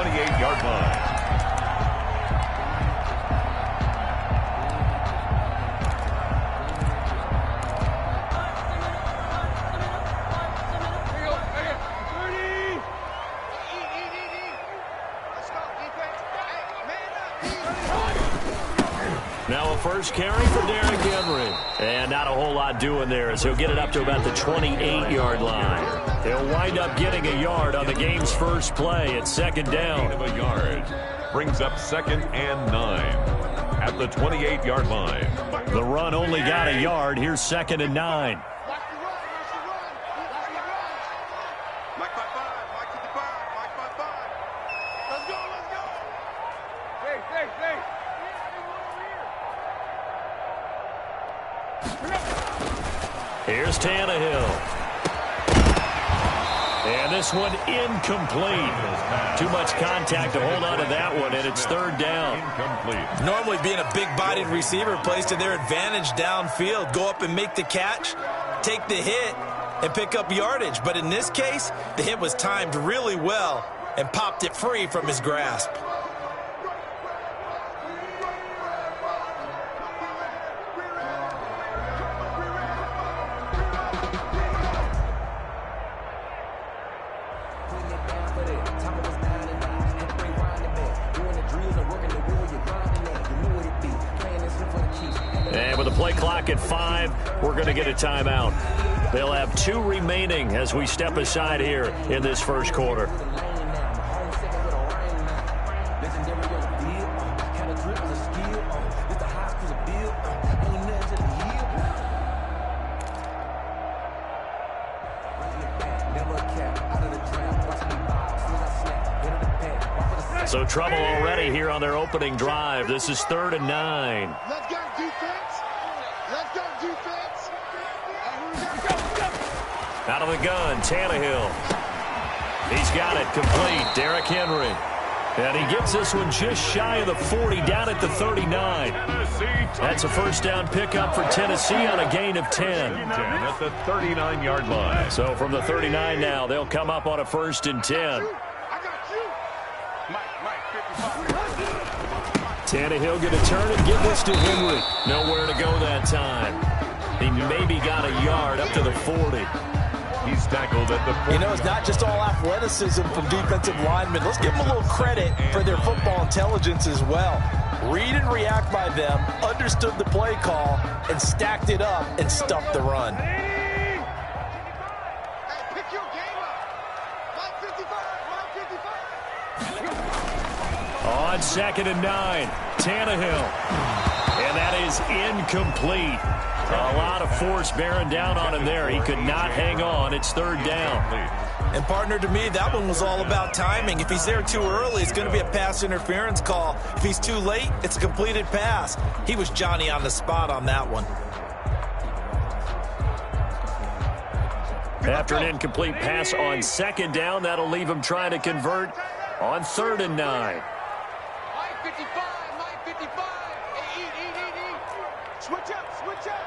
28-yard line. Now a first carry for Derrick Henry. And not a whole lot doing there as he'll get it up to about the 28-yard line. He'll wind up getting a yard on the game's first play. It's second down. Gain of a yard. Brings up 2nd and 9 at the 28-yard line. The run only got a yard. Here's 2nd and 9. Here's Tannehill. And this one incomplete. Too much contact to hold on to that one, and it's 3rd down. Incomplete. Normally being a big-bodied receiver plays to their advantage downfield. Go up and make the catch, take the hit, and pick up yardage. But in this case, the hit was timed really well and popped it free from his grasp. And with the play clock at 5, we're going to get a timeout. They'll have 2 remaining as we step aside here in this first quarter. So trouble already here on their opening drive. This is 3rd and 9. Let's go defense. Let's go defense. Out of the gun, Tannehill. He's got it complete. Derrick Henry. And he gets this one just shy of the 40, down at the 39. That's a first down pickup for Tennessee on a gain of 10. At the 39-yard line. So from the 39 now, they'll come up on a 1st and 10. Tannehill going to turn and give this to Henry. Nowhere to go that time. He maybe got a yard up to the 40. He's tackled at the 40. You know, it's not just all athleticism from defensive linemen. Let's give them a little credit for their football intelligence as well. Read and react by them, understood the play call, and stacked it up and stuffed the run. On 2nd and 9, Tannehill. And that is incomplete. A lot of force bearing down on him there. He could not hang on. It's 3rd down. And partner, to me, that one was all about timing. If he's there too early, it's going to be a pass interference call. If he's too late, it's a completed pass. He was Johnny on the spot on that one. After an incomplete pass on 2nd down, that'll leave him trying to convert on 3rd and 9. Switch up, switch up.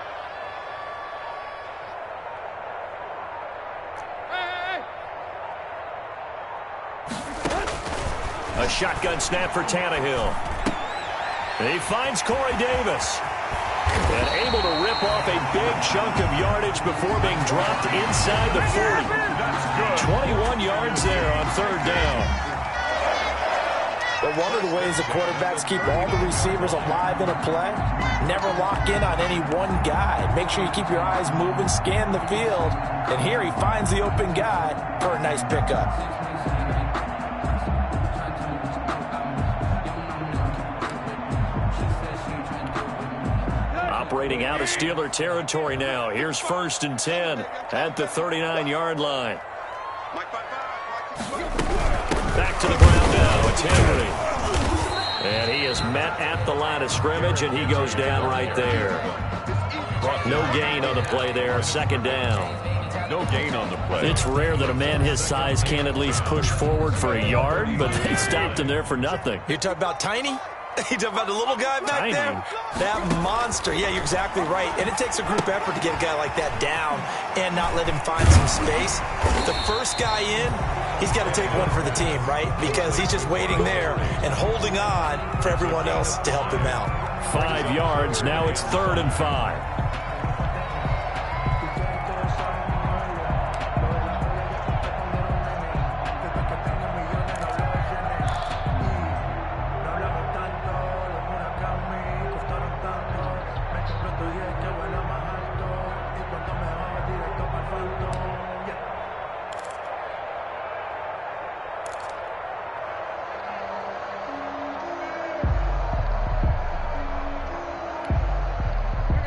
A shotgun snap for Tannehill. He finds Corey Davis. And able to rip off a big chunk of yardage before being dropped inside the 40. 21 yards there on 3rd down. But one of the ways the quarterbacks keep all the receivers alive in a play, never lock in on any one guy. Make sure you keep your eyes moving, scan the field. And here he finds the open guy for a nice pickup. Operating out of Steeler territory now. Here's 1st and 10 at the 39-yard line. Back to the ground now. It's Henry. And he is met at the line of scrimmage, and he goes down right there. No gain on the play there. 2nd down. No gain on the play. It's rare that a man his size can't at least push forward for a yard, but they stopped him there for nothing. You're talking about Tiny? You talking about the little guy back Tiny. there? That monster. Yeah, you're exactly right. And it takes a group effort to get a guy like that down and not let him find some space. The first guy in, he's got to take one for the team, right? Because he's just waiting there and holding on for everyone else to help him out. 5 yards. Now it's 3rd and 5.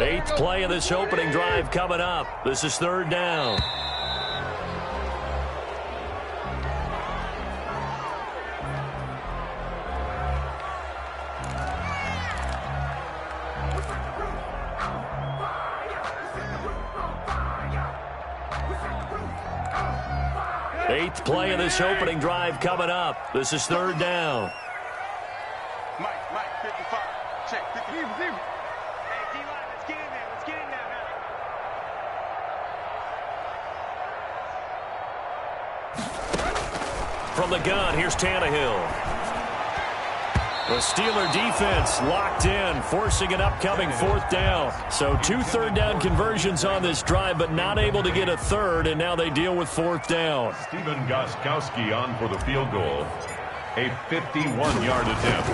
Eighth play of this opening drive coming up. This is 3rd down. Eighth play of this opening drive coming up. This is 3rd down. Mike, 55. Check, 50. Hey, D-line, let's get in there. Let's get in there now. From the gun, here's Tannehill. The Steeler defense locked in, forcing an upcoming 4th down. So 2 3rd down conversions on this drive, but not able to get a 3rd, and now they deal with 4th down. Steven Gostkowski on for the field goal. A 51-yard attempt.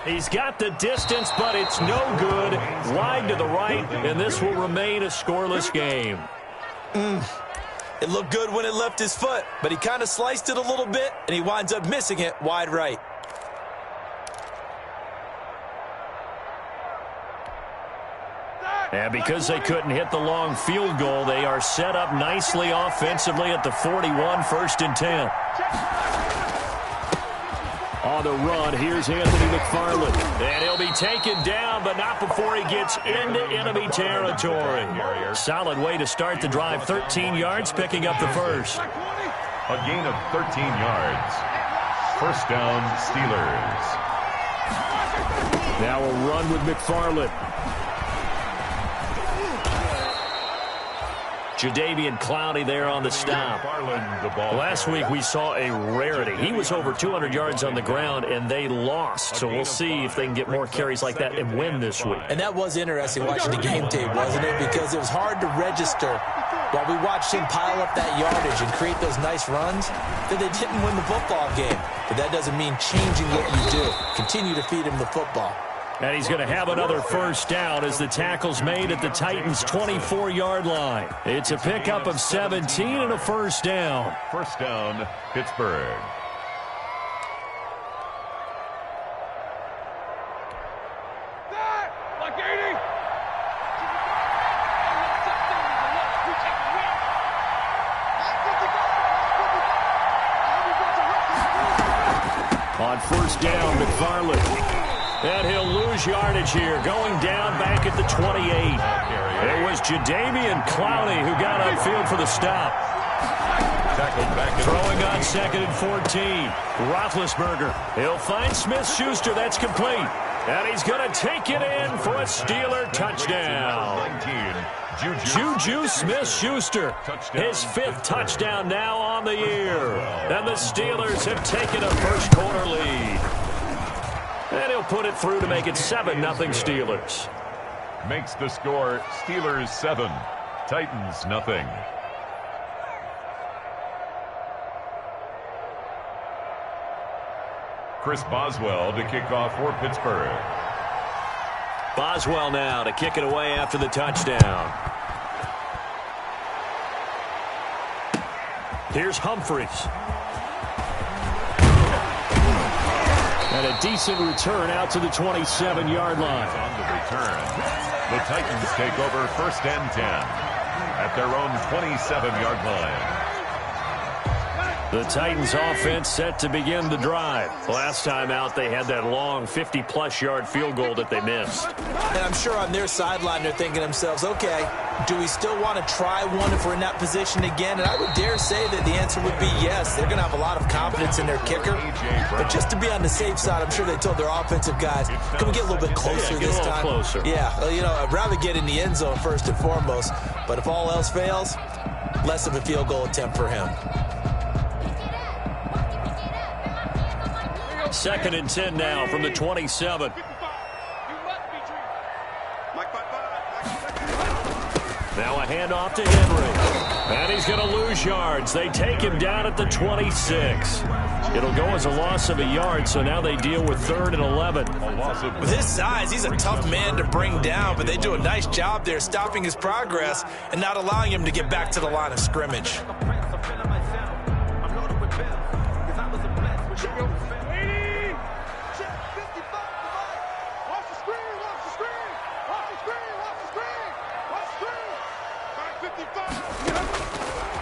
He's got the distance, but it's no good. Wide to the right, and this will remain a scoreless game. It looked good when it left his foot, but he kind of sliced it a little bit, and he winds up missing it wide right. And because they couldn't hit the long field goal, they are set up nicely offensively at the 41, 1st and 10. On the run, here's Anthony McFarland. And he'll be taken down, but not before he gets into enemy territory. Solid way to start the drive. 13 yards, picking up the first. A gain of 13 yards. 1st down, Steelers. Now a run with McFarland. Jadeveon Clowney there on the stop. Last week we saw a rarity. He was over 200 yards on the ground, and they lost. So we'll see if they can get more carries like that and win this week. And that was interesting watching the game tape, wasn't it? Because it was hard to register while we watched him pile up that yardage and create those nice runs that they didn't win the football game. But that doesn't mean changing what you do. Continue to feed him the football. And he's going to have another 1st down as the tackle's made at the Titans' 24-yard line. It's a pickup of 17 and a 1st down. 1st down, Pittsburgh. On 1st down, McFarland. And he'll lose yardage here, going down back at the 28. It was Jadeveon Clowney who got upfield for the stop. Throwing on 2nd and 14. Roethlisberger. He'll find Smith-Schuster. That's complete. And he's going to take it in for a Steeler touchdown. Juju Smith-Schuster, his 5th touchdown now on the year. And the Steelers have taken a first-quarter lead. And he'll put it through to make it 7-0 Steelers. Makes the score Steelers 7, Titans nothing. Chris Boswell to kick off for Pittsburgh. Boswell now to kick it away after the touchdown. Here's Humphries. And a decent return out to the 27-yard line. On the return, the Titans take over 1st and 10 at their own 27-yard line. The Titans offense set to begin the drive. Last time out, they had that long 50-plus yard field goal that they missed. And I'm sure on their sideline, they're thinking to themselves, okay, do we still want to try one if we're in that position again? And I would dare say that the answer would be yes. They're going to have a lot of confidence in their kicker. But just to be on the safe side, I'm sure they told their offensive guys, can we get a little bit closer this time? Closer. Yeah, well, you know, I'd rather get in the end zone first and foremost. But if all else fails, less of a field goal attempt for him. 2nd and 10 now from the 27. Now a handoff to Henry. And he's going to lose yards. They take him down at the 26. It'll go as a loss of a yard, so now they deal with 3rd and 11. With his size, he's a tough man to bring down, but they do a nice job there stopping his progress and not allowing him to get back to the line of scrimmage.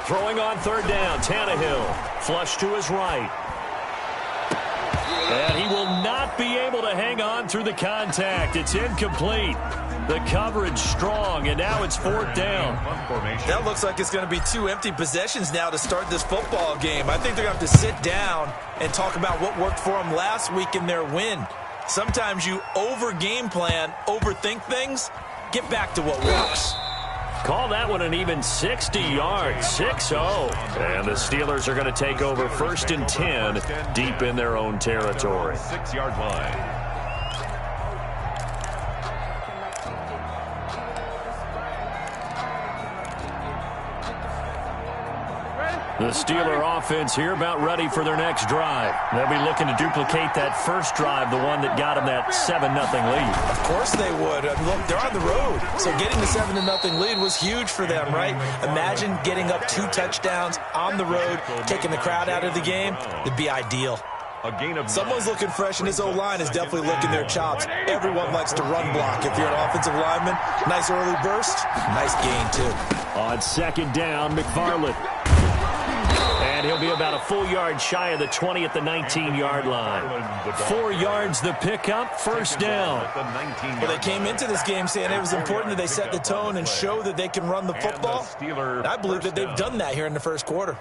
Throwing on 3rd down, Tannehill. Flush to his right. And he will not be able to hang on through the contact. It's incomplete. The coverage strong, and now it's 4th down. That looks like it's going to be 2 empty possessions now to start this football game. I think they're going to have to sit down and talk about what worked for them last week in their win. Sometimes you over-game plan, overthink things, get back to what works. Call that one an even 60 yards, 6-0. And the Steelers are going to take over 1st and 10 deep in their own territory. 6-yard line. The Steeler offense here about ready for their next drive. They'll be looking to duplicate that first drive, the one that got them that 7-0 lead. Of course they would. Look, they're on the road, so getting the 7-0 lead was huge for them, right? Imagine getting up 2 touchdowns on the road, taking the crowd out of the game. It'd be ideal. Someone's looking fresh, and this O-line is definitely licking their chops. Everyone likes to run block. If you're an offensive lineman, nice early burst, nice gain, too. On 2nd down, McFarland. And he'll be about a full yard shy of the 20 at the 19-yard line. 4 yards the pickup, 1st down. Well, they came into this game saying it was important that they set the tone and show that they can run the football. And I believe that they've done that here in the first quarter.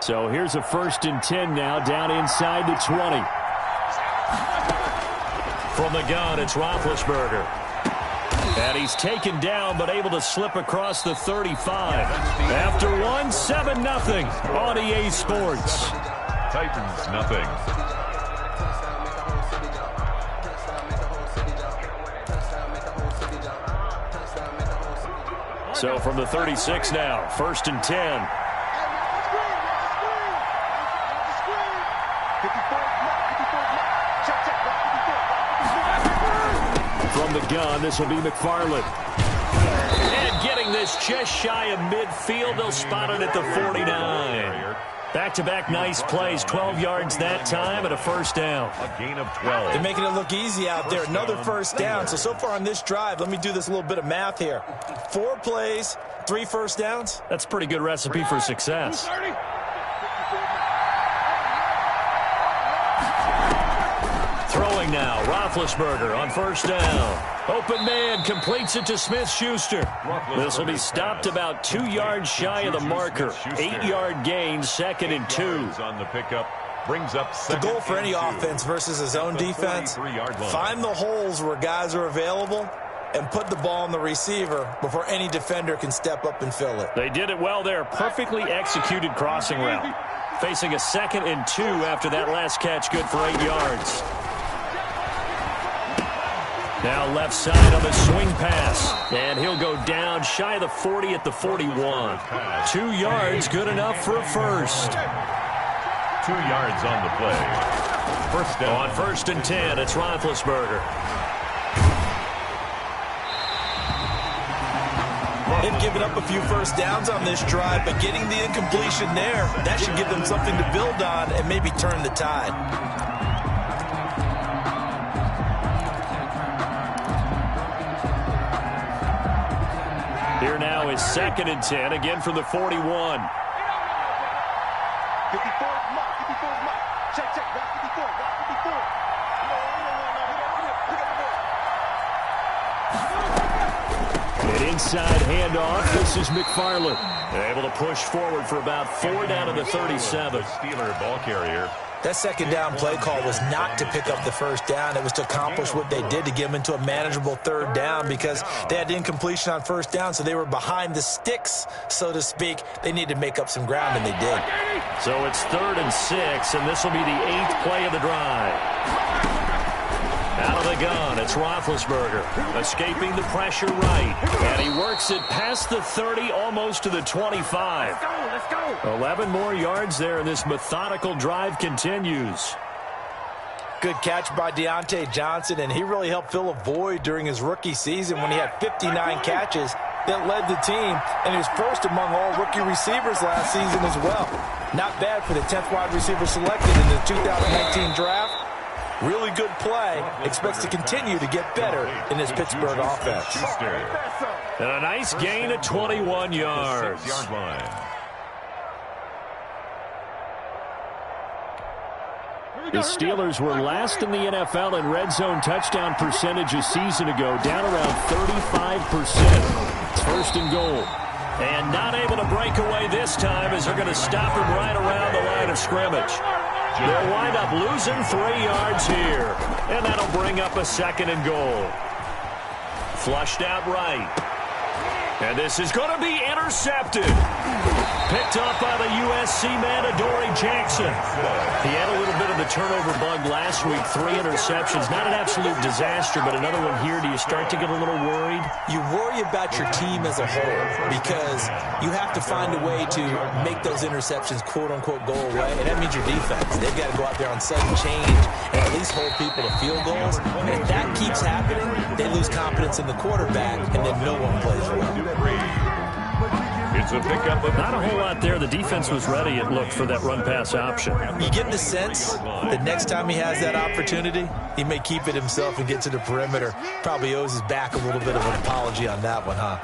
So here's a 1st and 10 now, down inside the 20. From the gun, it's Roethlisberger. And he's taken down, but able to slip across the 35. After one, 7-0 on EA Sports. Titans, nothing. So from the 36 now, 1st and 10. From the gun, this will be McFarland. And getting this just shy of midfield, they'll spot it at the 49. Back-to-back nice plays, 12 yards that time and a 1st down. A gain of 12. They're making it look easy out there. Another 1st down. So far on this drive, let me do this little bit of math here. 4 plays, 3 1st downs. That's a pretty good recipe for success. Throwing now, Roethlisberger on 1st down. Open man completes it to Smith-Schuster. This will be stopped about 2 yards shy of the marker. 8-yard gain, 2nd and 2. On the pickup, brings up the goal for any offense versus a zone defense, find the holes where guys are available and put the ball on the receiver before any defender can step up and fill it. They did it well there. Perfectly executed crossing route. Facing a 2nd and 2 after that last catch, good for 8 yards. Now left side on the swing pass. And he'll go down shy of the 40 at the 41. 2 yards, good enough for a 1st. 2 yards on the play. 1st down. On 1st and 10, it's Roethlisberger. They've given up a few 1st downs on this drive, but getting the incompletion there, that should give them something to build on and maybe turn the tide. Here now is 2nd and 10, again from the 41. 54 mark, 54 mark. Check, rock 54, rock 54. An inside handoff. This is McFarland. Able to push forward for about 4 down to the 37. The Steeler ball carrier That second down play call was not to pick up the first down. It was to accomplish what they did, to get them into a manageable third down, because they had incompletion on first down, so they were behind the sticks, so to speak. They needed to make up some ground, and they did. So it's 3rd and 6, and this will be the 8th play of the drive. Out of the gun, it's Roethlisberger, escaping the pressure right. And he works it past the 30, almost to the 25. Let's go. 11 more yards there, and this methodical drive continues. Good catch by Deontay Johnson, and he really helped fill a void during his rookie season when he had 59 catches that led the team, and he was first among all rookie receivers last season as well. Not bad for the 10th wide receiver selected in the 2019 draft. Really good play. Expects to continue to get better in this Pittsburgh offense. And a nice gain of 21 yards. The Steelers were last in the NFL in red zone touchdown percentage a season ago, down around 35%. It's 1st and goal. And not able to break away this time, as they're going to stop him right around the line of scrimmage. They'll wind up losing 3 yards here. And that'll bring up a 2nd and goal. Flushed out right. And this is going to be intercepted. Picked up by the USC man, Adoree Jackson. He had a little bit of the turnover bug last week. 3 interceptions. Not an absolute disaster, but another one here. Do you start to get a little worried? You worry about your team as a whole, because you have to find a way to make those interceptions, quote-unquote, go away, and that means your defense. They've got to go out there on sudden change and at least hold people to field goals. And if that keeps happening, they lose confidence in the quarterback, and then no one plays well. It's a pickup of not a whole lot there. The defense was ready, it looked, for that run-pass option. You get the sense that next time he has that opportunity, he may keep it himself and get to the perimeter. Probably owes his back a little bit of an apology on that one, huh?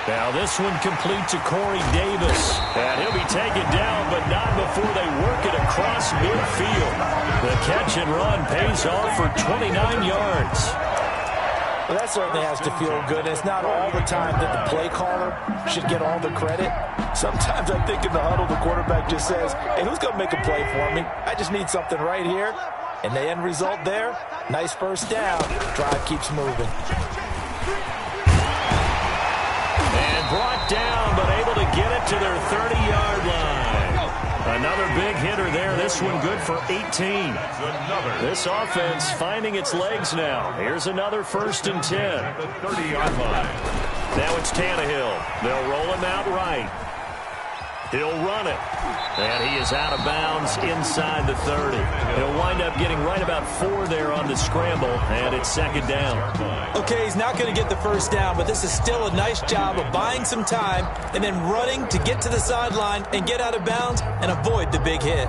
Now this one complete to Corey Davis. And he'll be taken down, but not before they work it across midfield. The catch and run pays off for 29 yards. Well, that certainly has to feel good. It's not all the time that the play caller should get all the credit. Sometimes I think in the huddle, the quarterback just says, hey, who's going to make a play for me? I just need something right here. And the end result there, nice first down. Drive keeps moving. And brought down, but able to get it to their 30-yard line. Another big hitter there. This one good for 18. This offense finding its legs now. Here's another 1st and 10. the 30-yard line. Now it's Tannehill. They'll roll him out right. He'll run it. And he is out of bounds inside the 30. He'll wind up getting right about 4 there on the scramble, and it's 2nd down. Okay, he's not going to get the first down, but this is still a nice job of buying some time and then running to get to the sideline and get out of bounds and avoid the big hit.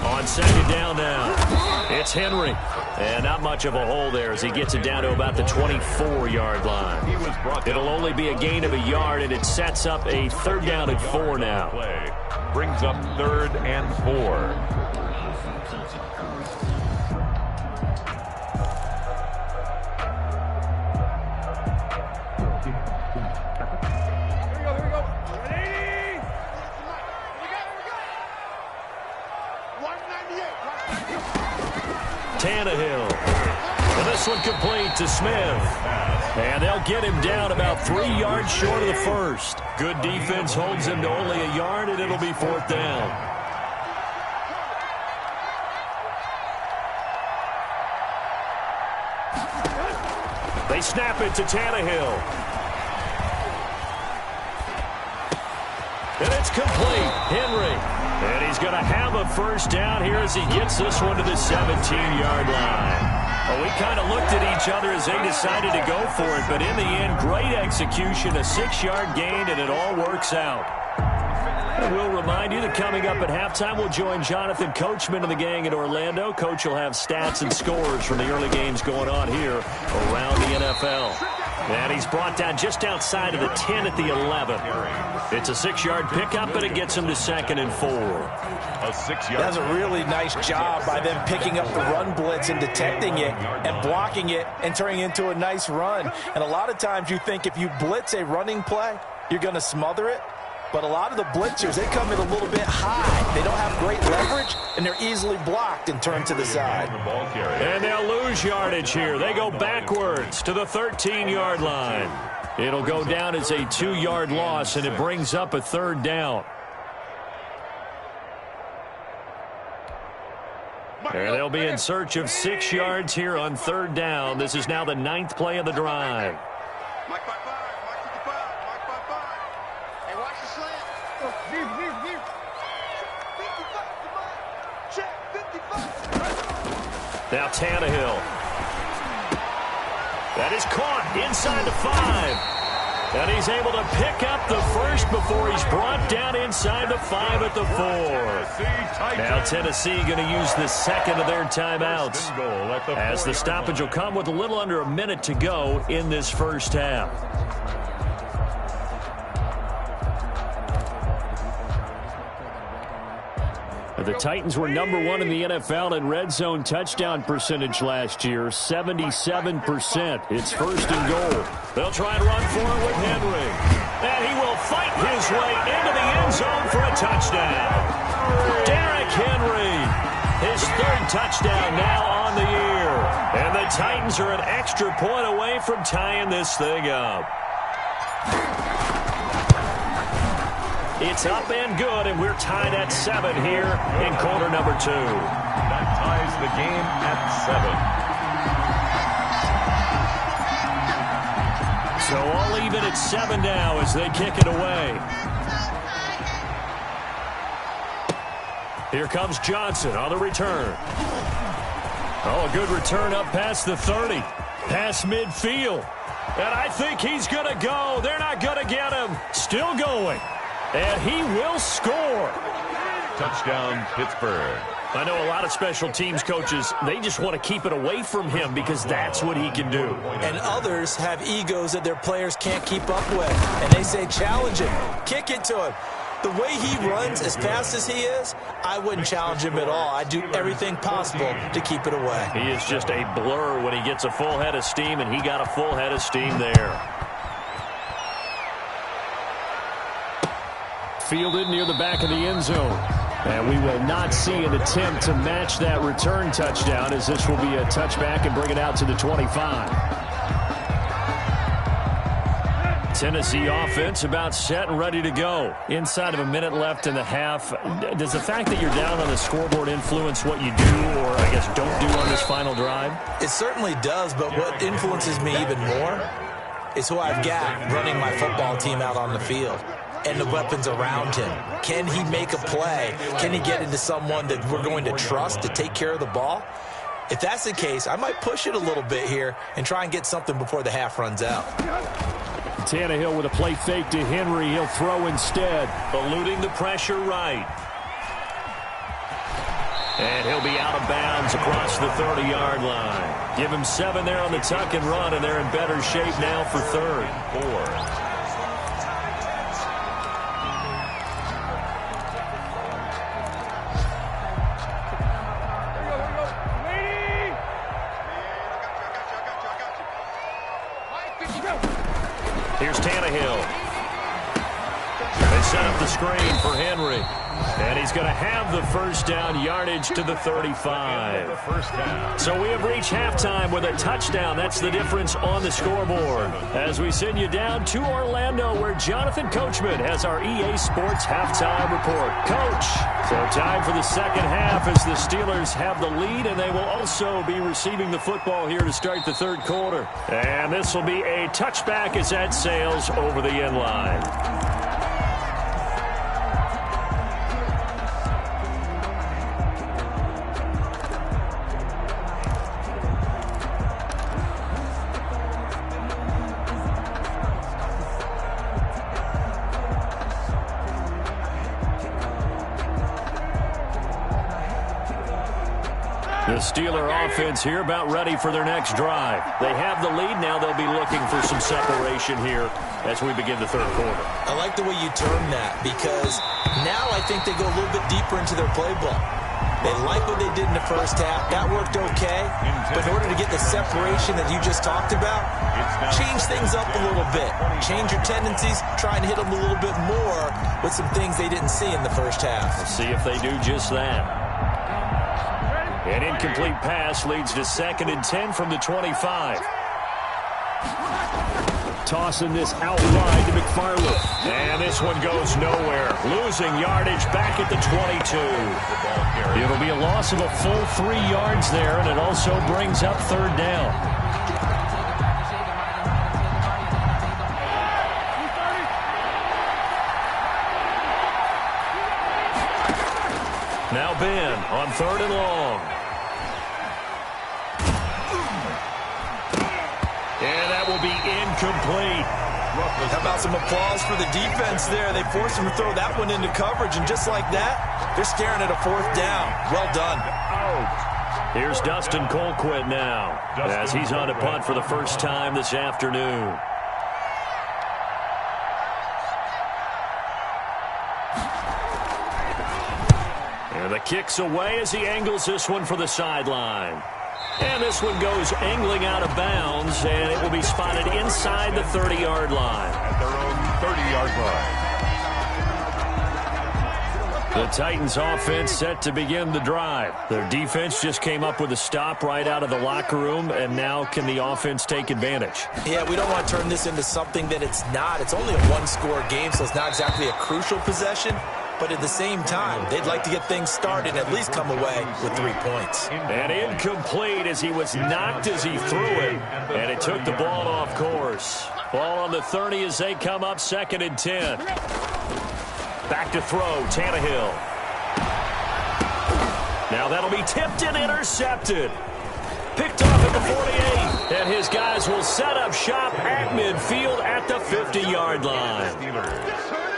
On 2nd down now, it's Henry. And not much of a hole there as he gets it down to about the 24-yard line. It'll only be a gain of a yard, and it sets up a 3rd down and 4 now. Brings up 3rd and 4. Tannehill. And this one complete to Smith. And they'll get him down about 3 yards short of the first. Good defense holds him to only a yard, and it'll be 4th down. They snap it to Tannehill. And it's complete. Henry. And he's going to have a first down here as he gets this one to the 17-yard line. Well, we kind of looked at each other as they decided to go for it, but in the end, great execution, a 6-yard gain, and it all works out. We'll remind you that coming up at halftime, we'll join Jonathan Coachman and the gang in Orlando. Coach will have stats and scores from the early games going on here around the NFL. And he's brought down just outside of the 10 at the 11. It's a 6-yard pickup, and it gets him to 2nd and 4. A 6-yard. That's a really nice job by them picking up the run blitz and detecting it and blocking it and turning it into a nice run. And a lot of times you think if you blitz a running play, you're going to smother it. But a lot of the blitzers, they come in a little bit high. They don't have great leverage, and they're easily blocked and turned to the side. And they'll lose yardage here. They go backwards to the 13-yard line. It'll go down as a 2-yard loss, and it brings up a 3rd down. And they'll be in search of 6 yards here on 3rd down. This is now the 9th play of the drive. Mike 5-5, Mike 55, Mike 5-5. Hey, watch the slant. View. 55, check, 55. Now Tannehill. That is caught inside the 5. And he's able to pick up the first before he's brought down inside the 5 at the 4. Now Tennessee going to use the second of their timeouts, as the stoppage will come with a little under a minute to go in this first half. The Titans were number 1 in the NFL in red zone touchdown percentage last year, 77%. It's 1st and goal. They'll try and run for it with Henry. And he will fight his way into the end zone for a touchdown. Derrick Henry, his 3rd touchdown now on the year. And the Titans are an extra point away from tying this thing up. It's up and good, and we're tied at 7 here in quarter number 2. That ties the game at 7. So all even at 7 now as they kick it away. Here comes Johnson on the return. Oh, a good return up past the 30. Past midfield. And I think he's going to go. They're not going to get him. Still going. And he will score. Touchdown, Pittsburgh. I know a lot of special teams coaches, they just want to keep it away from him because that's what he can do. And others have egos that their players can't keep up with. And they say, challenge him. Kick it to him. The way he runs as fast as he is, I wouldn't challenge him at all. I'd do everything possible to keep it away. He is just a blur when he gets a full head of steam, and he got a full head of steam there. Fielded near the back of the end zone. And we will not see an attempt to match that return touchdown, as this will be a touchback and bring it out to the 25. Tennessee offense about set and ready to go. Inside of a minute left in the half. Does the fact that you're down on the scoreboard influence what you do, or I guess don't do on this final drive? It certainly does, but what influences me even more is who I've got running my football team out on the field. And the weapons around him. Can he make a play? Can he get into someone that we're going to trust to take care of the ball? If that's the case, I might push it a little bit here and try and get something before the half runs out. Tannehill with a play fake to Henry. He'll throw instead. Eluding the pressure right. And he'll be out of bounds across the 30-yard line. Give him 7 there on the tuck and run, and they're in better shape now for 3rd. 4. Here's Tannehill. They set up the screen for Henry. And he's going to have the first down, yardage to the 35. So we have reached halftime with a touchdown. That's the difference on the scoreboard. As we send you down to Orlando, where Jonathan Coachman has our EA Sports halftime report. Coach, so time for the second half as the Steelers have the lead, and they will also be receiving the football here to start the 3rd quarter. And this will be a touchback as that sails over the end line. The Steeler offense here about ready for their next drive. They have the lead. Now they'll be looking for some separation here as we begin the third quarter. I like the way you term that because now I think they go a little bit deeper into their playbook. They like what they did in the first half. That worked okay. But in order to get the separation that you just talked about, change things up a little bit. Change your tendencies. Try and hit them a little bit more with some things they didn't see in the first half. We'll see if they do just that. An incomplete pass leads to 2nd and 10 from the 25. Tossing this out wide to McFarland. And this one goes nowhere. Losing yardage back at the 22. It'll be a loss of a full 3 yards there, and it also brings up 3rd down. Now Ben on 3rd and long. And that will be incomplete. How about some applause for the defense there? They forced him to throw that one into coverage, and just like that, they're staring at a 4th down. Well done. Here's Dustin Colquitt now as he's on a punt for the first time this afternoon. And the kick's away as he angles this one for the sideline. And this one goes angling out of bounds, and it will be spotted inside the 30-yard line. At their own 30-yard line. The Titans offense set to begin the drive. Their defense just came up with a stop right out of the locker room, and now can the offense take advantage? Yeah, we don't want to turn this into something that it's not. It's only a 1-score game, so it's not exactly a crucial possession. But at the same time, they'd like to get things started and at least come away with 3 points. And incomplete as he was knocked as he threw it. And it took the ball off course. Ball on the 30 as they come up 2nd and 10. Back to throw, Tannehill. Now that'll be tipped and intercepted. Picked off at the 48. And his guys will set up shop at midfield at the 50-yard line.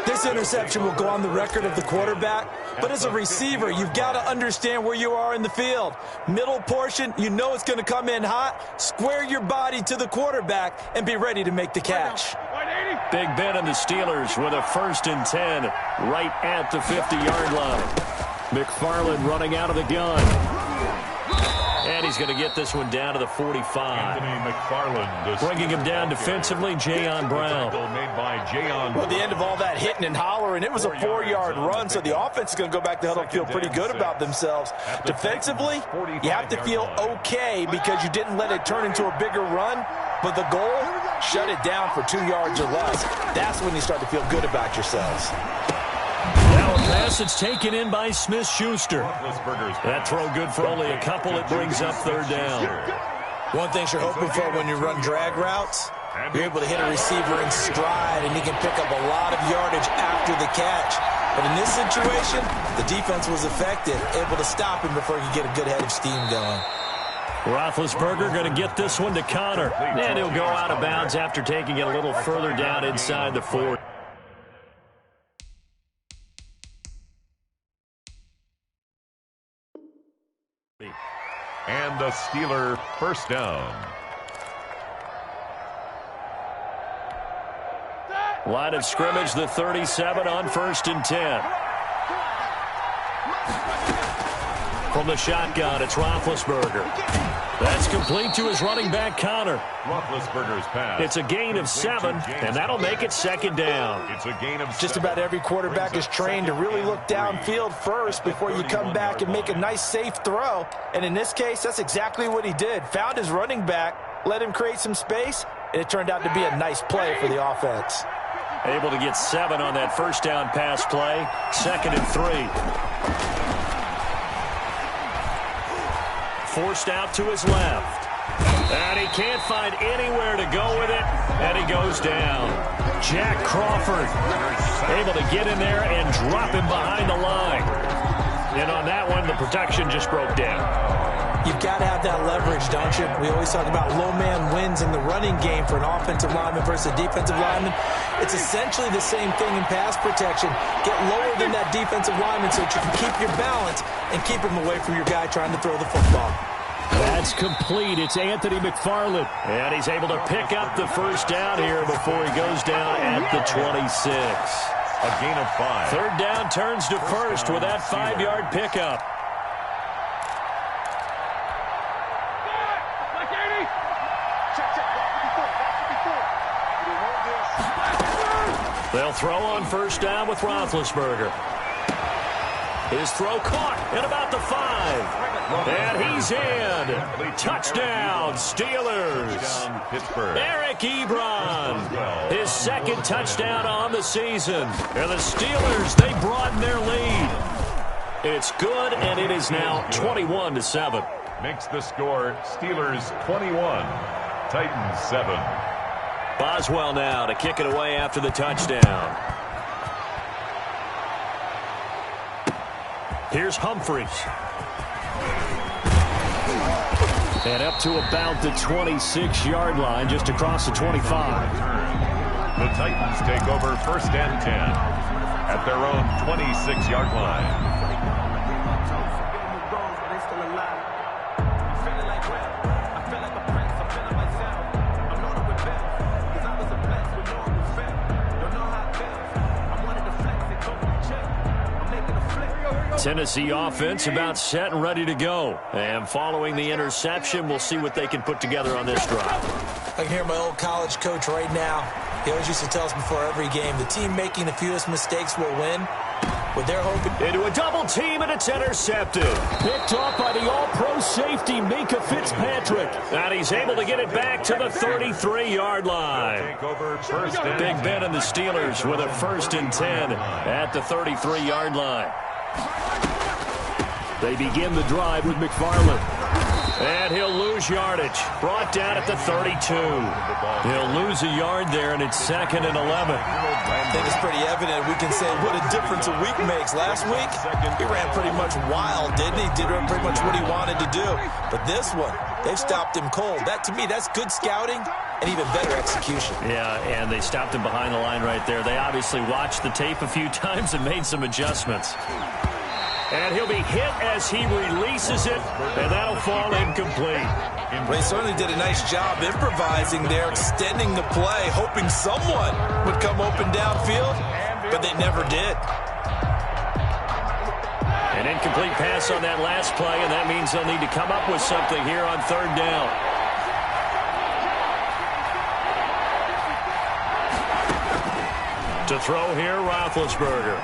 This interception will go on the record of the quarterback, but as a receiver, you've got to understand where you are in the field. Middle portion, you know it's going to come in hot. Square your body to the quarterback and be ready to make the catch. Big Ben and the Steelers with a 1st and 10 right at the 50-yard line. McFarland running out of the gun. And he's going to get this one down to the 45. Anthony McFarland. Bringing him down defensively, Jayon Brown. Made by Jayon. Well, at the end of all that hitting and hollering, it was a 4-yard run, so the offense is going to go back to huddle and feel pretty good about themselves. Defensively, you have to feel okay because you didn't let it turn into a bigger run, but the goal, shut it down for 2 yards or less. That's when you start to feel good about yourselves. Now a pass that's taken in by Smith-Schuster. That throw good for only a couple. It brings up 3rd down. One thing you're hoping for when you run drag routes, you're able to hit a receiver in stride, and he can pick up a lot of yardage after the catch. But in this situation, the defense was effective, able to stop him before he could get a good head of steam going. Roethlisberger going to get this one to Connor. And he'll go out of bounds after taking it a little further down inside the 40. And the Steeler 1st down. Line of scrimmage, the 37 on 1st and 10. From the shotgun, it's Roethlisberger. That's complete to his running back, Connor. Roethlisberger's pass. It's a gain of 7, and that'll make it 2nd down. It's a gain of 7. Just about every quarterback is trained to really look downfield first before you come back and make a nice, safe throw. And in this case, that's exactly what he did. Found his running back, let him create some space, and it turned out to be a nice play for the offense. Able to get 7 on that 1st down pass play. 2nd and 3. Forced out to his left. And he can't find anywhere to go with it. And he goes down. Jack Crawford able to get in there and drop him behind the line. And on that one, the protection just broke down. You've got to have that leverage, don't you? We always talk about low man wins in the running game for an offensive lineman versus a defensive lineman. It's essentially the same thing in pass protection. Get lower than that defensive lineman so that you can keep your balance and keep him away from your guy trying to throw the football. That's complete. It's Anthony McFarland. And he's able to pick up the first down here before he goes down at the 26. A gain of 5. Third down turns to first with that 5-yard pickup. They'll throw on first down with Roethlisberger. His throw caught at about the 5. And he's in. Touchdown, Steelers. Pittsburgh. Eric Ebron. His second touchdown on the season. And the Steelers, they broaden their lead. It's good, and it is now 21-7. Makes the score Steelers 21, Titans 7. Boswell now to kick it away after the touchdown. Here's Humphries. And up to about the 26-yard line, just across the 25. The Titans take over first and 10 at their own 26-yard line. Tennessee offense about set and ready to go. And following the interception, we'll see what they can put together on this drive. I can hear my old college coach right now. He always used to tell us before every game, the team making the fewest mistakes will win. But they're hoping into a double team, and it's intercepted. Picked off by the all-pro safety, Minka Fitzpatrick. And he's able to get it back to the 33-yard line. Big Ben and the Steelers with a 1st and 10 at the 33-yard line. They begin the drive with McFarland. And he'll lose yardage. Brought down at the 32. He'll lose a yard there, and it's 2nd and 11. I think it's pretty evident. We can say what a difference a week makes. Last week, he ran pretty much wild, didn't he? Did pretty much what he wanted to do. But this one, they've stopped him cold. That, to me, that's good scouting and even better execution. Yeah, and they stopped him behind the line right there. They obviously watched the tape a few times and made some adjustments. And he'll be hit as he releases it, and that'll fall incomplete. They certainly did a nice job improvising there, extending the play, hoping someone would come open downfield, but they never did. An incomplete pass on that last play, and that means they'll need to come up with something here on 3rd down. To throw here, Roethlisberger.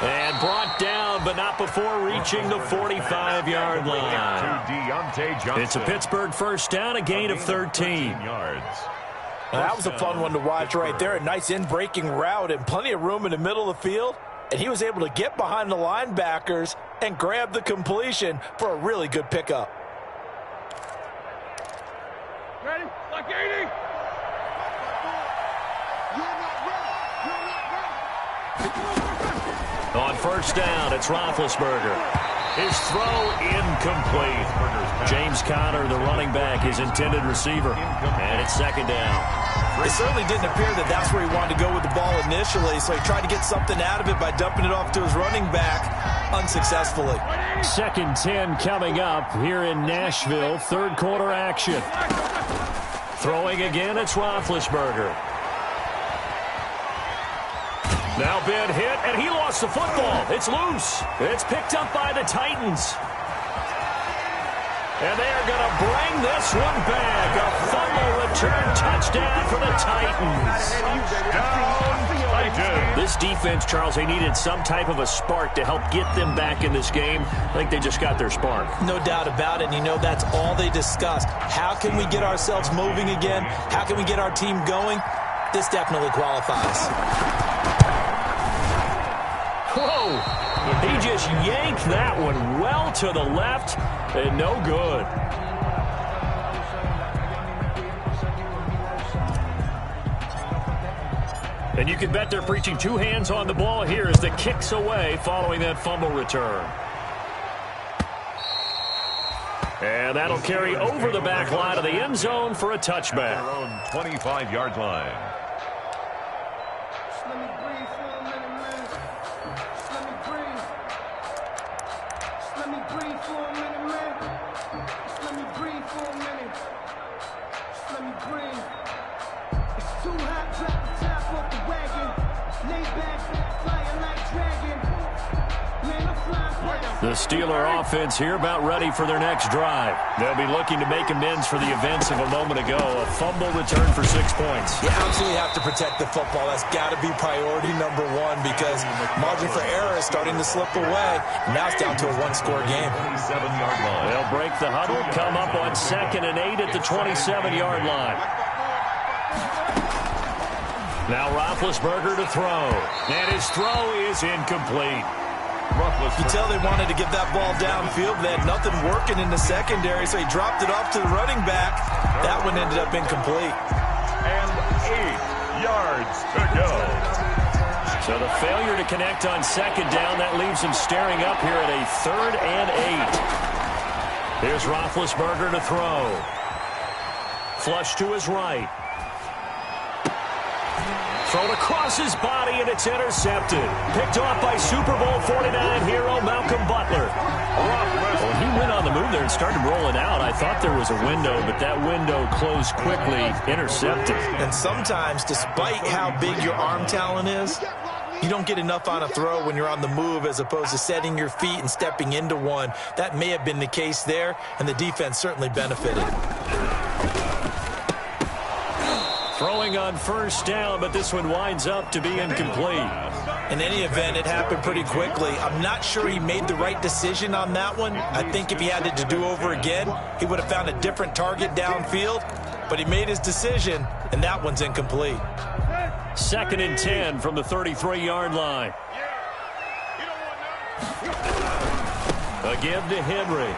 And brought down, but not before reaching the 45-yard line. It's a Pittsburgh 1st down, a gain of 13 yards. That was a fun one to watch right there. A nice in-breaking route and plenty of room in the middle of the field. And he was able to get behind the linebackers and grab the completion for a really good pickup. Ready? Like 80. On 1st down, it's Roethlisberger. His throw incomplete. James Conner, the running back, his intended receiver. And it's 2nd down. It certainly didn't appear that that's where he wanted to go with the ball initially, so he tried to get something out of it by dumping it off to his running back unsuccessfully. 2nd 10 coming up here in Nashville. 3rd quarter action. Throwing again, it's Roethlisberger. Now Ben hit, and he lost the football. It's loose. It's picked up by the Titans. And they are going to bring this one back. A fumble return touchdown for the Titans. This defense, Charles, they needed some type of a spark to help get them back in this game. I think they just got their spark. No doubt about it. And you know that's all they discussed. How can we get ourselves moving again? How can we get our team going? This definitely qualifies. Whoa! He just yanked that one well to the left, and no good. And you can bet they're preaching 2 hands on the ball here as the kick's away following that fumble return. And that'll carry over the back line of the end zone for a touchback. Their own 25-yard line. Just let me breathe for a minute, man. Just let me breathe. Just let me breathe for a minute, man. Just let me breathe for a minute. Just let me breathe. It's too hot, drop the top off the wagon. Lay back, flying like dragon. Man, I'm flying past. The Steeler offense here about ready for their next drive. They'll be looking to make amends for the events of a moment ago. A fumble return for 6 points. You absolutely have to protect the football. That's got to be priority number one because margin for error is starting to slip away. Now it's down to a one-score game. 27-yard line. They'll break the huddle, come up on 2nd and 8 at the 27-yard line. Now Roethlisberger to throw. And his throw is incomplete. You tell they wanted to get that ball downfield. They had nothing working in the secondary, so he dropped it off to the running back. That one ended up incomplete. And 8 yards to go. So the failure to connect on 2nd down, that leaves him staring up here at a 3rd and 8. Here's Roethlisberger to throw. Flush to his right. Thrown across his body, and it's intercepted. Picked off by Super Bowl 49 hero Malcolm Butler. Well, he went on the move there and started rolling out. I thought there was a window, but that window closed quickly. Intercepted. And sometimes, despite how big your arm talent is, you don't get enough on a throw when you're on the move as opposed to setting your feet and stepping into one. That may have been the case there, and the defense certainly benefited. Throwing on 1st down, but this one winds up to be incomplete. In any event, it happened pretty quickly. I'm not sure he made the right decision on that one. I think if he had it to do over again, he would have found a different target downfield. But he made his decision, and that one's incomplete. 2nd and 10 from the 33-yard line. A give to Henry.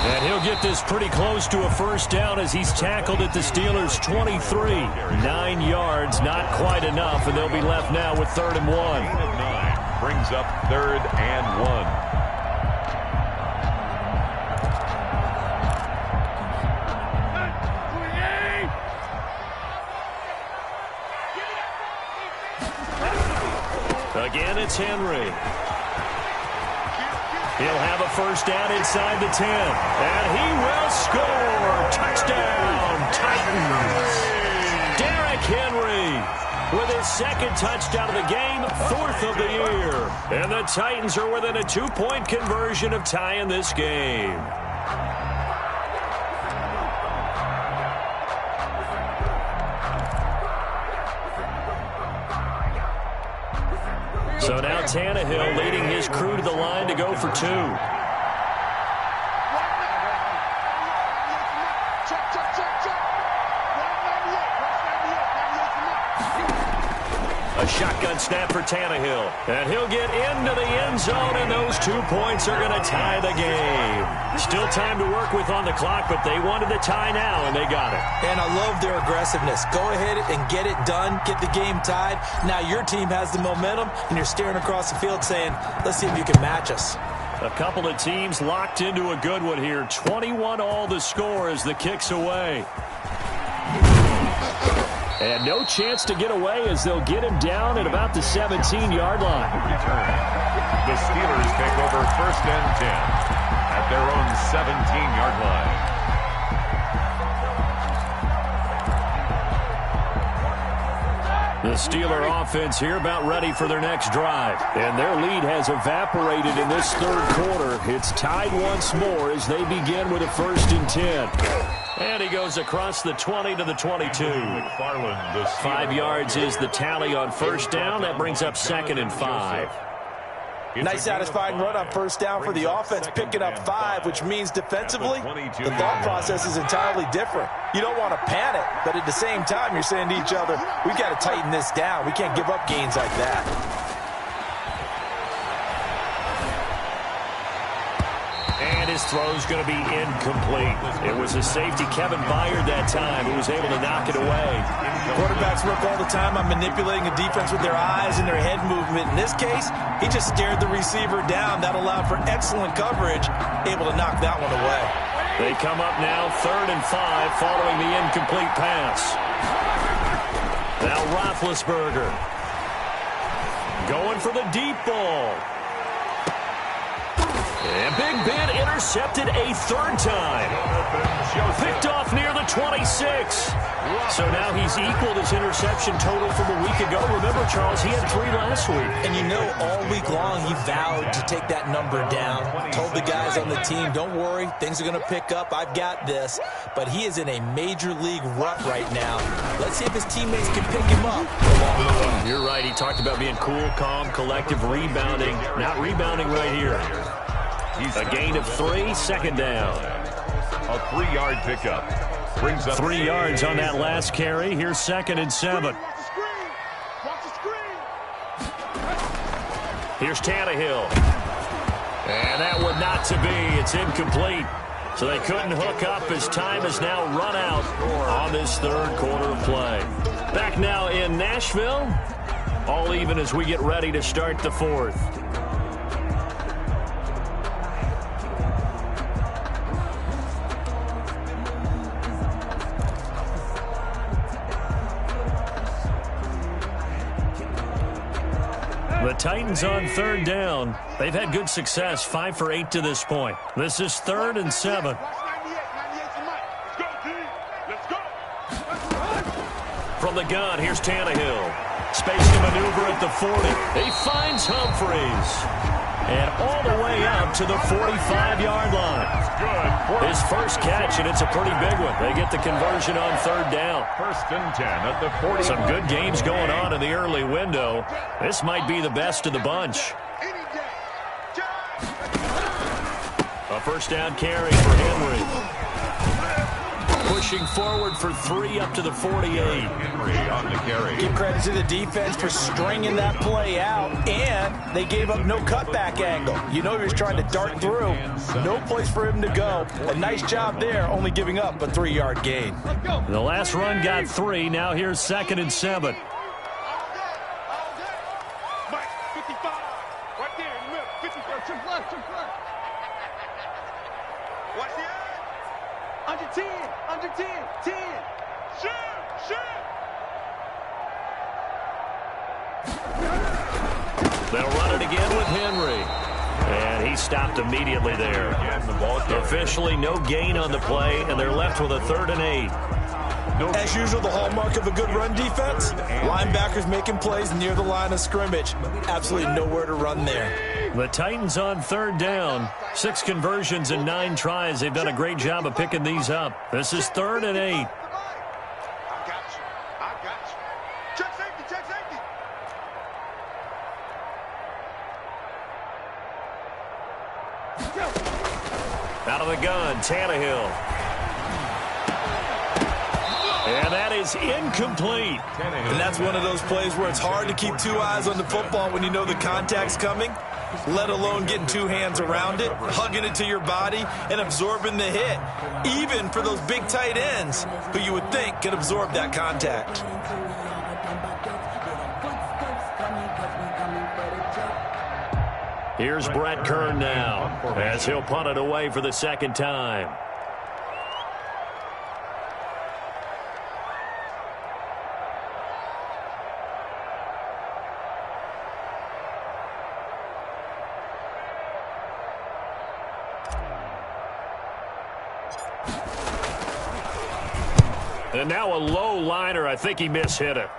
And he'll get this pretty close to a 1st down as he's tackled at the Steelers' 23. 9 yards, not quite enough, and they'll be left now with 3rd and 1. 9 brings up 3rd and 1. Again, it's Henry. He'll have a 1st down inside the 10. And he will score. Touchdown, Titans. Derrick Henry with his 2nd touchdown of the game, 4th of the year. And the Titans are within a 2-point conversion of tying this game. So now Tannehill leading his crew to the line to go for 2. A shotgun snap for Tannehill. And he'll get into the end zone, and those 2 points are going to tie the game. Still time to work with on the clock, but they wanted the tie now, and they got it. And I love their aggressiveness. Go ahead and get it done. Get the game tied. Now your team has the momentum, and you're staring across the field saying, let's see if you can match us. A couple of teams locked into a good one here. 21 all the score as the kick's away. And no chance to get away as they'll get him down at about the 17-yard line. The Steelers take over 1st and 10 at their own 17-yard line. The Steeler offense here about ready for their next drive. And their lead has evaporated in this 3rd quarter. It's tied once more as they begin with a 1st and 10. And he goes across the 20 to the 22. 5 yards is the tally on 1st down. That brings up 2nd and 5. Nice satisfying run on 1st down for the offense, picking up 5, which means defensively, the thought process is entirely different. You don't want to panic, but at the same time, you're saying to each other, we've got to tighten this down. We can't give up gains like that. his throw's going to be incomplete. It was a safety, Kevin Byard, that time, who was able to knock it away. Quarterbacks work all the time on manipulating a defense with their eyes and their head movement. In this case, he just stared the receiver down. That allowed for excellent coverage, able to knock that one away. They come up now 3rd and 5 following the incomplete pass. Now Roethlisberger going for the deep ball. And Big Ben intercepted a 3rd time. Picked off near the 26. So now he's equaled his interception total from a week ago. Remember, Charles, he had 3 last week. And you know, all week long he vowed to take that number down. Told the guys on the team, don't worry, things are going to pick up. I've got this. But he is in a major league rut right now. Let's see if his teammates can pick him up along the way. You're right. He talked about being cool, calm, collective, rebounding. Not rebounding right here. A gain of 3, 2nd down. A 3-yard pickup. Brings up 3 yards on that last carry. Here's 2nd and 7. Here's Tannehill. And that one not to be. It's incomplete. So they couldn't hook up as time has now run out on this 3rd quarter of play. Back now in Nashville. All even as we get ready to start the 4th. The Titans on 3rd down. They've had good success, 5 for 8 to this point. This is 3rd and 7. From the gun, here's Tannehill. Space to maneuver at the 40. He finds Humphries. And all the way up to the 45-yard line. His first catch, and it's a pretty big one. They get the conversion on 3rd down. 1st and 10 at the 40. Some good games going on in the early window. This might be the best of the bunch. A 1st down carry for Henry. Pushing forward for 3 up to the 48. Henry on the carry. Give credit to the defense for stringing that play out, and they gave up no cutback angle. You know he was trying to dart through. No place for him to go. A nice job there, only giving up a 3-yard gain. The last run got 3. Now here's 2nd and 7. Under 10, under 10, 10. Shoot, shoot. They'll run it again with Henry. And he stopped immediately there. Officially no gain on the play, and they're left with a 3rd and 8. As usual, the hallmark of a good run defense, linebackers making plays near the line of scrimmage. Absolutely nowhere to run there. The Titans on 3rd down. 6 conversions and 9 tries. They've done a great job of picking these up. This is 3rd and 8. I got you. I got you. Check safety, check safety. Out of the gun, Tannehill. And that is incomplete. And that's one of those plays where it's hard to keep 2 eyes on the football when you know the contact's coming, let alone getting 2 hands around it, hugging it to your body, and absorbing the hit, even for those big tight ends who you would think could absorb that contact. Here's Brett Kern now, as he'll punt it away for the 2nd time. And now a low liner. I think he mishit it.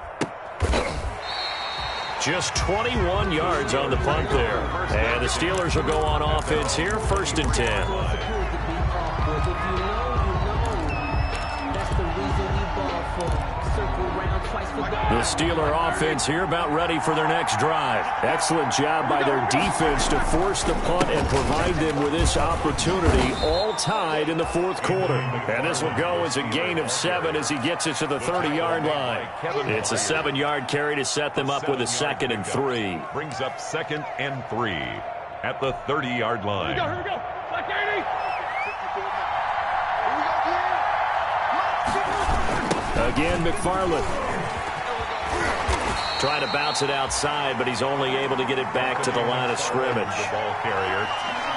Just 21 yards on the punt there. And the Steelers will go on offense here, 1st and 10. The Steeler offense here about ready for their next drive. Excellent job by their defense to force the punt and provide them with this opportunity, all tied in the 4th quarter. And this will go as a gain of 7 as he gets it to the 30-yard line. It's a 7-yard carry to set them up with a 2nd and 3. Brings up 2nd and 3 at the 30-yard line. Here we go. Black 80. Again, McFarland. Trying to bounce it outside, but he's only able to get it back to the line of scrimmage. Ball carrier.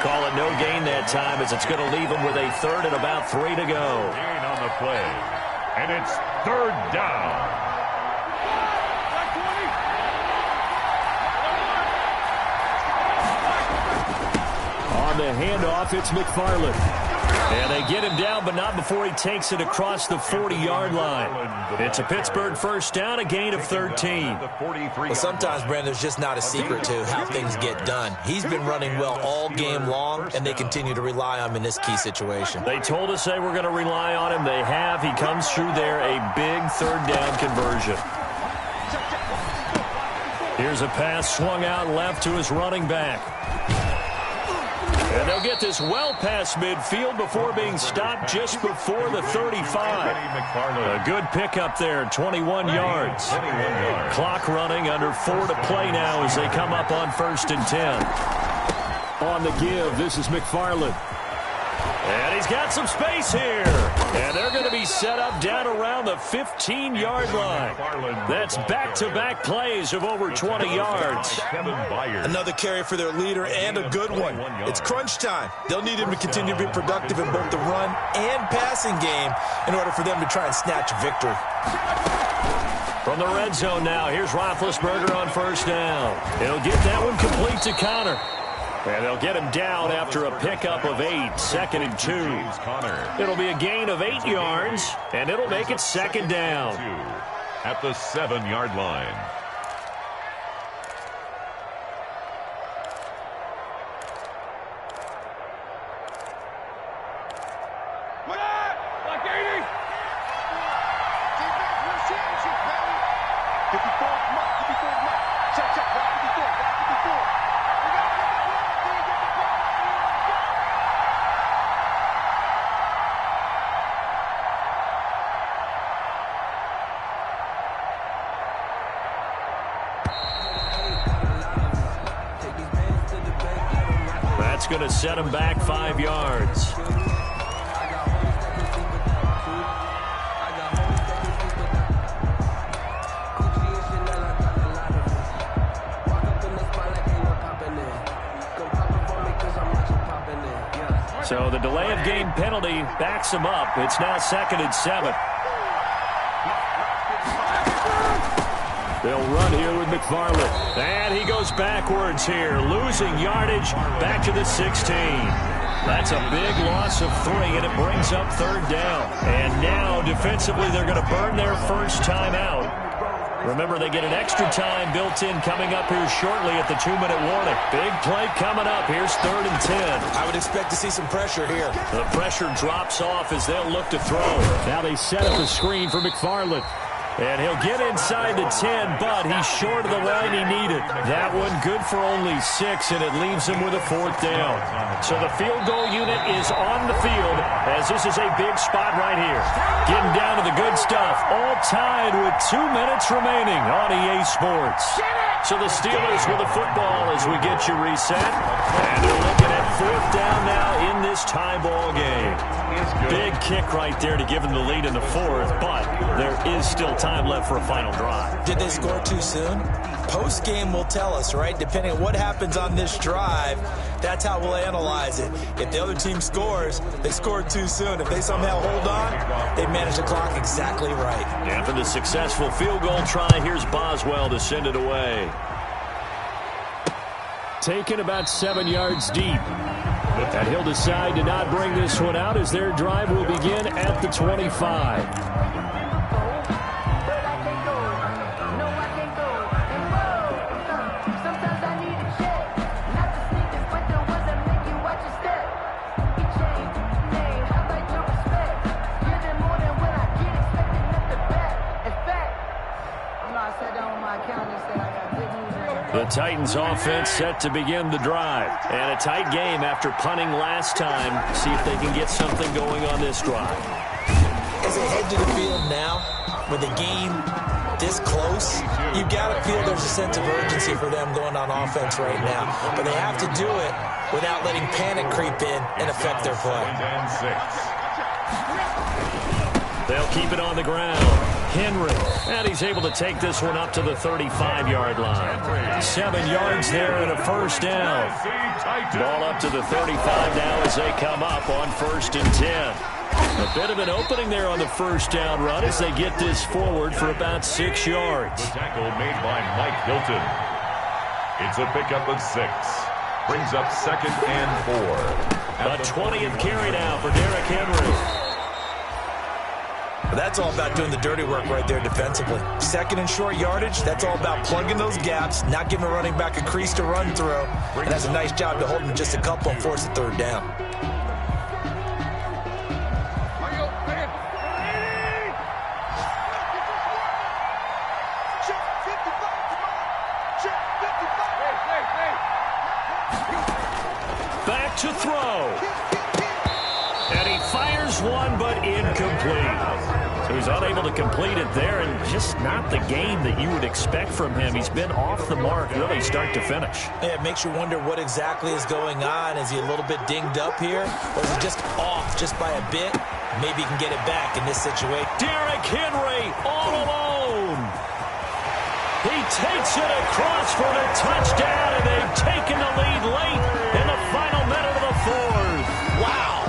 Call it no gain that time, as it's going to leave him with a third and about 3 to go. Gain on the play. And it's third down. On the handoff, it's McFarland. And they get him down, but not before he takes it across the 40-yard line. It's a Pittsburgh first down, a gain of 13. Well, sometimes, Brandon, there's just not a secret to how things get done. He's been running well all game long, and they continue to rely on him in this key situation. They told us they were going to rely on him. They have. He comes through there, a big third down conversion. Here's a pass swung out left to his running back. And they'll get this well past midfield before being stopped just before the 35. A good pickup there, 21 yards. Clock running, under 4 to play now as they come up on 1st and 10. On the give, this is McFarland. And he's got some space here. And they're going to be set up down around the 15-yard line. That's back-to-back plays of over 20 yards. Another carry for their leader, and a good one. It's crunch time. They'll need him to continue to be productive in both the run and passing game in order for them to try and snatch victory. From the red zone now, here's Roethlisberger on 1st down. He'll get that one complete to Connor. And they'll get him down after a pickup of 8, 2nd and 2. It'll be a gain of 8 yards, and it'll make it 2nd down. At the 7-yard line. Like 80. Defense, we're championship, baby. 54, come on, 54, come on. Check, check, 54, 54. That's going to set him back 5 yards. So the delay of game penalty backs him up. It's now 2nd and 7. They'll run here with McFarland. And he goes backwards here, losing yardage back to the 16. That's a big loss of 3, and it brings up 3rd down. And now, defensively, they're going to burn their first time out. Remember, they get an extra time built in coming up here shortly at the 2-minute warning. Big play coming up. Here's 3rd and 10. I would expect to see some pressure here. The pressure drops off as they'll look to throw. Now they set up a screen for McFarland. And he'll get inside the 10, but he's short of the line he needed. That one good for only 6, and it leaves him with a 4th down. So the field goal unit is on the field, as this is a big spot right here. Getting down to the good stuff, all tied with 2 minutes remaining on EA Sports. So the Steelers with the football as we get you reset. And they're looking at 4th down now in this tie ball game. Big kick right there to give them the lead in the 4th, but there is still time left for a final drive. Did they score too soon? Post-game will tell us, right? Depending on what happens on this drive, that's how we'll analyze it. If the other team scores, they scored too soon. If they somehow hold on, they manage the clock exactly right. After the successful field goal try, here's Boswell to send it away. Taken about 7 yards deep. And he'll decide to not bring this one out as their drive will begin at the 25. The Titans offense set to begin the drive. And a tight game after punting last time. See if they can get something going on this drive. As they head to the field now, with the game this close, you've got to feel there's a sense of urgency for them going on offense right now. But they have to do it without letting panic creep in and affect their play. They'll keep it on the ground. Henry, and he's able to take this one up to the 35-yard line. 7 yards there and a first down. Ball up to the 35 now as they come up on 1st and 10. A bit of an opening there on the first down run as they get this forward for about 6 yards. The tackle made by Mike Hilton. It's a pickup of 6. Brings up 2nd and 4. A 20th carry now for Derrick Henry. That's all about doing the dirty work right there defensively. 2nd and short yardage, that's all about plugging those gaps, not giving a running back a crease to run through. And that's a nice job to hold him just a couple and force the 3rd down. Back to throw. And he fires one, but incomplete. So he's unable to complete it there, and just not the game that you would expect from him. He's been off the mark really start to finish. Yeah, it makes you wonder what exactly is going on. Is he a little bit dinged up here? Or is he just off just by a bit? Maybe he can get it back in this situation. Derrick Henry all alone. He takes it across for the touchdown, and they've taken the lead late in the final minute of the 4th. Wow.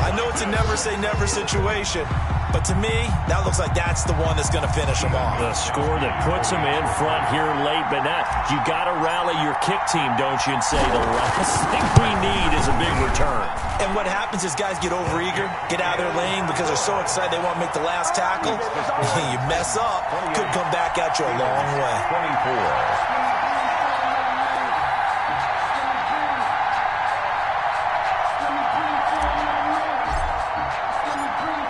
I know it's a never-say-never situation, but to me, that looks like that's the one that's going to finish them off. The score that puts them in front here late, but not. You got to rally your kick team, don't you, and say the last thing we need is a big return. And what happens is guys get overeager, get out of their lane because they're so excited they want to make the last tackle. You mess up, could come back at you a long way. 24.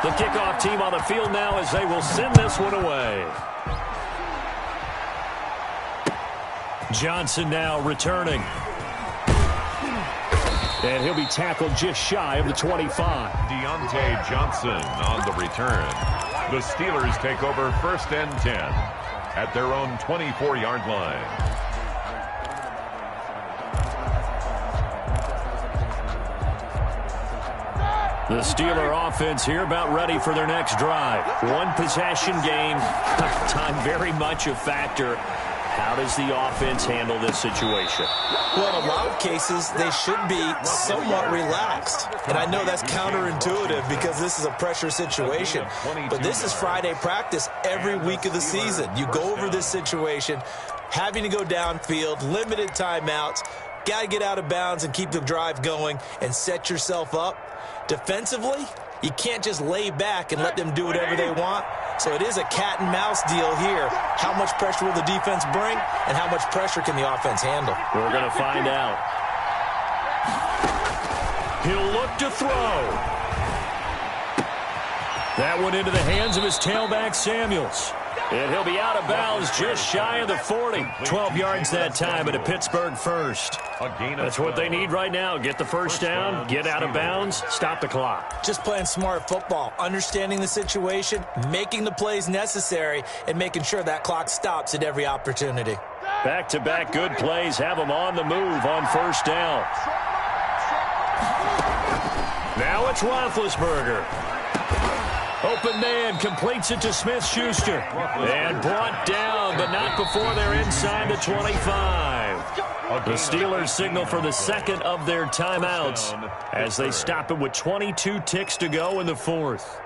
The kickoff team on the field now as they will send this one away. Johnson now returning. And he'll be tackled just shy of the 25. Deontay Johnson on the return. The Steelers take over 1st and 10 at their own 24-yard line. The Steeler offense here about ready for their next drive. One possession game. Time very much a factor. How does the offense handle this situation? Well, in a lot of cases, they should be somewhat relaxed. And I know that's counterintuitive because this is a pressure situation. But this is Friday practice every week of the season. You go over this situation, having to go downfield, limited timeouts, got to get out of bounds and keep the drive going and set yourself up. Defensively, you can't just lay back and let them do whatever they want. So it is a cat and mouse deal here. How much pressure will the defense bring, and how much pressure can the offense handle? We're going to find out. He'll look to throw. That one into the hands of his tailback, Samuels. And he'll be out of bounds just shy of the 40. 12 yards that time at a Pittsburgh first. That's what they need right now. Get the first down, get out of bounds, stop the clock. Just playing smart football, understanding the situation, making the plays necessary, and making sure that clock stops at every opportunity. Back-to-back good plays have them on the move on first down. Now it's Roethlisberger. Open man completes it to Smith-Schuster. And brought down, but not before they're inside the 25. The Steelers signal for the second of their timeouts as they stop it with 22 ticks to go in the 4th.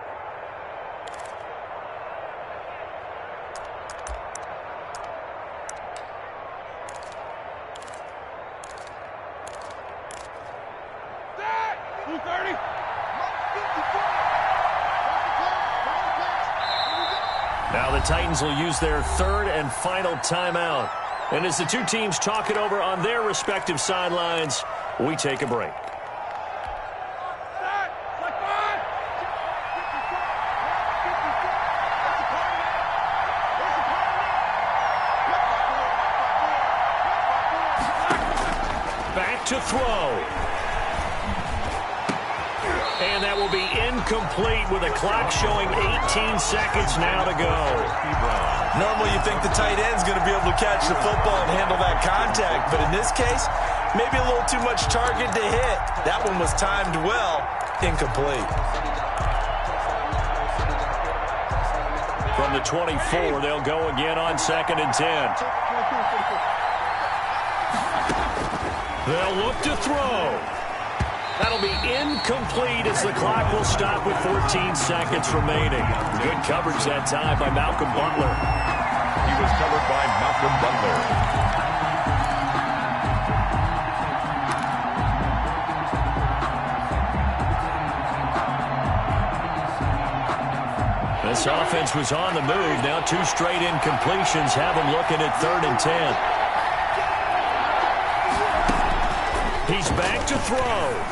Now the Titans will use their 3rd and final timeout. And as the two teams talk it over on their respective sidelines, we take a break. Back to throw. And that will be incomplete with a clock showing 18 seconds now to go. Normally you think the tight end's going to be able to catch the football and handle that contact, but in this case, maybe a little too much target to hit. That one was timed well, incomplete. from the 24. They'll go again on 2nd and 10. They'll look to throw. That'll be incomplete as the clock will stop with 14 seconds remaining. Good coverage that time by Malcolm Butler. He was covered by Malcolm Butler. This offense was on the move. Now 2 straight incompletions have them looking at 3rd and 10. He's back to throw.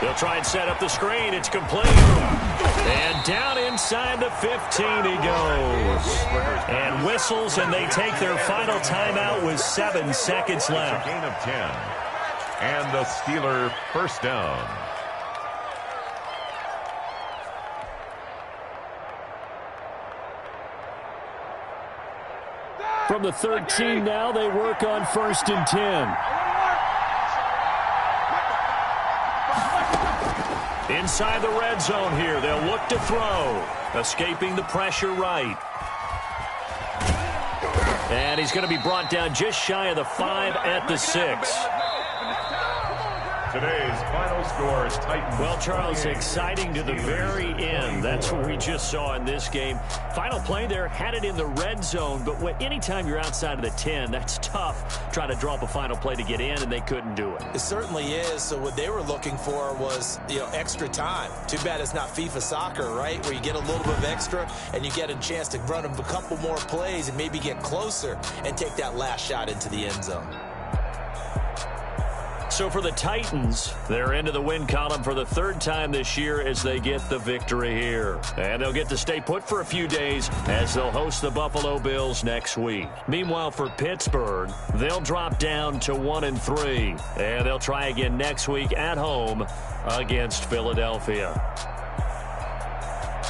They'll try and set up the screen. It's complete. And down inside the 15 he goes. And whistles, and they take their final timeout with 7 seconds left. A gain of 10. And the Steeler first down. From the 13 now, they work on 1st and 10. Inside the red zone here, they'll look to throw. Escaping the pressure right. And he's going to be brought down just shy of the 5 at the 6. Today's final score is Titans. Well, Charles, exciting to the very end. That's what we just saw in this game. Final play there, had it in the red zone, but anytime you're outside of the 10, that's tough trying to draw up a final play to get in, and they couldn't do it. It certainly is. So what they were looking for was, extra time. Too bad it's not FIFA soccer, right, where you get a little bit of extra and you get a chance to run a couple more plays and maybe get closer and take that last shot into the end zone. So for the Titans, they're into the win column for the 3rd time this year as they get the victory here. And they'll get to stay put for a few days as they'll host the Buffalo Bills next week. Meanwhile, for Pittsburgh, they'll drop down to 1-3. And they'll try again next week at home against Philadelphia.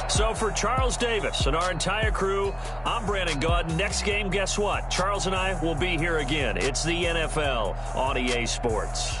So for Charles Davis and our entire crew, I'm Brandon Gaudin. Next game, guess what? Charles and I will be here again. It's the NFL on EA Sports.